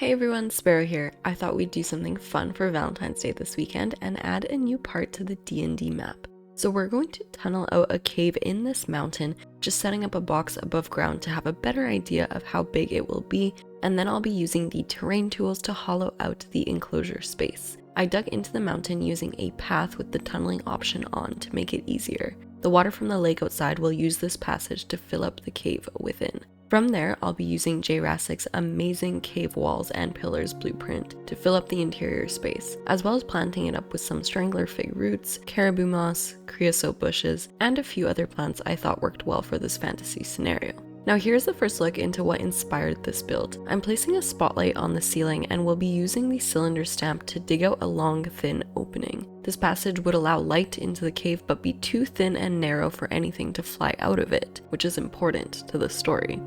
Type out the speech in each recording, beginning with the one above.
Hey everyone, Sparrow here. I thought we'd do something fun for Valentine's Day this weekend and add a new part to the D&D map. So we're going to tunnel out a cave in this mountain, just setting up a box above ground to have a better idea of how big it will be, and then I'll be using the terrain tools to hollow out the enclosure space. I dug into the mountain using a path with the tunneling option on to make it easier. The water from the lake outside will use this passage to fill up the cave within. From there, I'll be using Jurassic's amazing cave walls and pillars blueprint to fill up the interior space, as well as planting it up with some strangler fig roots, caribou moss, creosote bushes, and a few other plants I thought worked well for this fantasy scenario. Now here's the first look into what inspired this build. I'm placing a spotlight on the ceiling and will be using the cylinder stamp to dig out a long, thin opening. This passage would allow light into the cave but be too thin and narrow for anything to fly out of it, which is important to the story.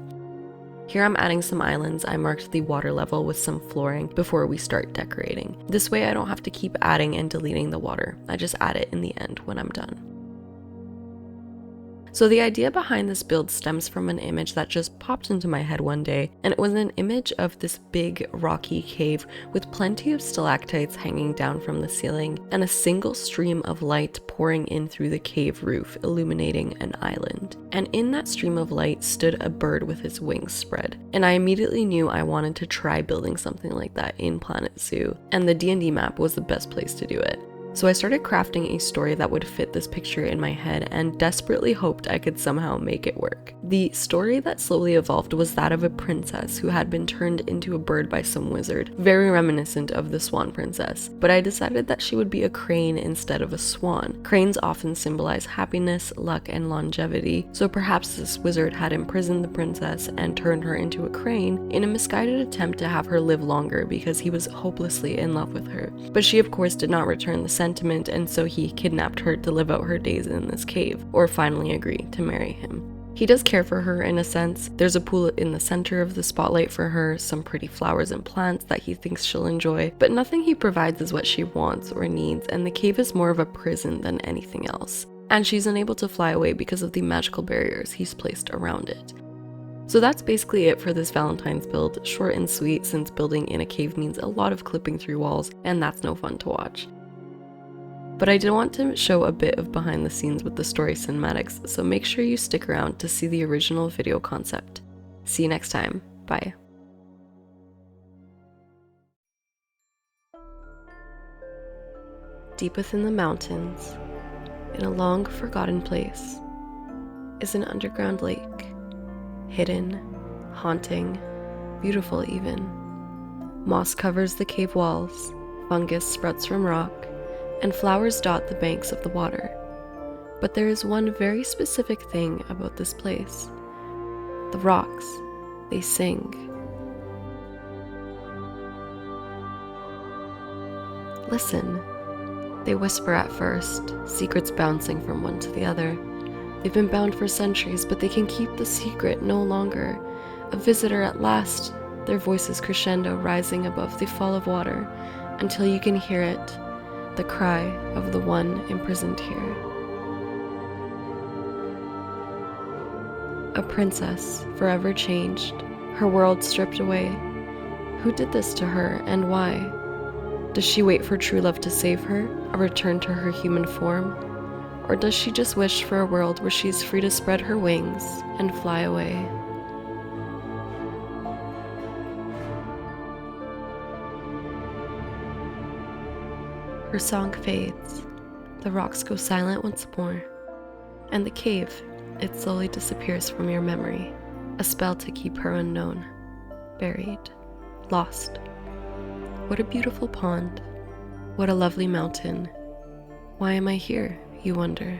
Here I'm adding some islands. I marked the water level with some flooring before we start decorating. This way I don't have to keep adding and deleting the water. I just add it in the end when I'm done. So the idea behind this build stems from an image that just popped into my head one day, and it was an image of this big rocky cave with plenty of stalactites hanging down from the ceiling and a single stream of light pouring in through the cave roof, illuminating an island. And in that stream of light stood a bird with his wings spread, and I immediately knew I wanted to try building something like that in Planet Zoo, and the D&D map was the best place to do it. So I started crafting a story that would fit this picture in my head and desperately hoped I could somehow make it work. The story that slowly evolved was that of a princess who had been turned into a bird by some wizard, very reminiscent of the Swan Princess, but I decided that she would be a crane instead of a swan. Cranes often symbolize happiness, luck, and longevity, so perhaps this wizard had imprisoned the princess and turned her into a crane in a misguided attempt to have her live longer because he was hopelessly in love with her. But she of course did not return the sentiment, and so he kidnapped her to live out her days in this cave, or finally agree to marry him. He does care for her in a sense. There's a pool in the center of the spotlight for her, some pretty flowers and plants that he thinks she'll enjoy, but nothing he provides is what she wants or needs, and the cave is more of a prison than anything else. And she's unable to fly away because of the magical barriers he's placed around it. So that's basically it for this Valentine's build, short and sweet since building in a cave means a lot of clipping through walls, and that's no fun to watch. But I did want to show a bit of behind the scenes with the story cinematics, so make sure you stick around to see the original video concept. See you next time. Bye. Deep within the mountains, in a long forgotten place, is an underground lake. Hidden, haunting, beautiful even. Moss covers the cave walls, fungus sprouts from rock, and flowers dot the banks of the water. But there is one very specific thing about this place. The rocks, they sing. Listen. They whisper at first, secrets bouncing from one to the other. They've been bound for centuries, but they can keep the secret no longer. A visitor at last, their voices crescendo rising above the fall of water, until you can hear it. The cry of the one imprisoned here. A princess, forever changed, her world stripped away. Who did this to her, and why? Does she wait for true love to save her, a return to her human form? Or does she just wish for a world where she's free to spread her wings and fly away? Her song fades, the rocks go silent once more, and the cave, it slowly disappears from your memory, a spell to keep her unknown, buried, lost. What a beautiful pond, what a lovely mountain. Why am I here, you wonder?